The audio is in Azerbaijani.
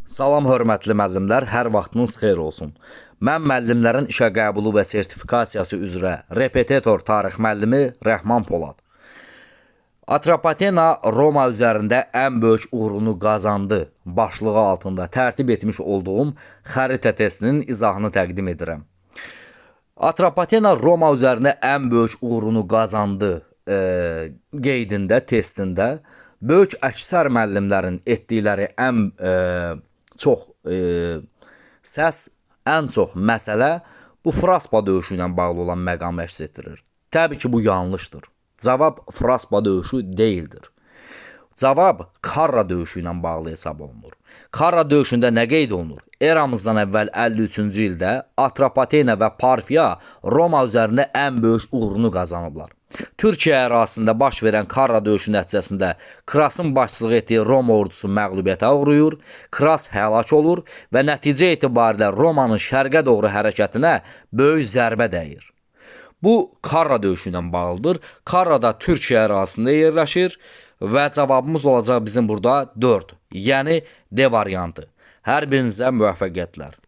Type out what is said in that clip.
Salam hörmətli müəllimlər, hər vaxtınız xeyir olsun. Mən müəllimlərin işə qəbulu və sertifikasiyası üzrə repetitor tarix müəllimi Rəhman Polad. Atropatena Roma üzərində ən böyük uğurunu qazandı başlığı altında tərtib etmiş olduğum xəritə testinin izahını təqdim edirəm. Atropatena Roma üzərində ən böyük uğurunu qazandı qeydində, testində böyük əksər müəllimlərin etdikləri ən çox səs, ən çox məsələ bu Fraspa döyüşü ilə bağlı olan məqamı əks etdirir. Təbii ki, bu yanlışdır. Cavab Fraspa döyüşü deyildir. Cavab Karra döyüşü ilə bağlı hesab olunur. Karra döyüşündə nə qeyd olunur? Eramızdan əvvəl 53-cü ildə Atropatena və Parfiya Roma üzərində ən böyük uğurunu qazanıblar. Türkiyə ərazisində baş verən Karra döyüşü nəticəsində Krasın başçılıq etdiyi Roma ordusu məğlubiyyətə uğrayır, Kras həlak olur və nəticə etibarilə Romanın şərqə doğru hərəkətinə böyük zərbə dəyir. Bu Karra döyüşü ilə bağlıdır. Karra da Türkiyə ərazisində yerləşir və cavabımız olacaq bizim burada 4, yəni D variantı. Hər birinizə müvəffəqiyyətlər.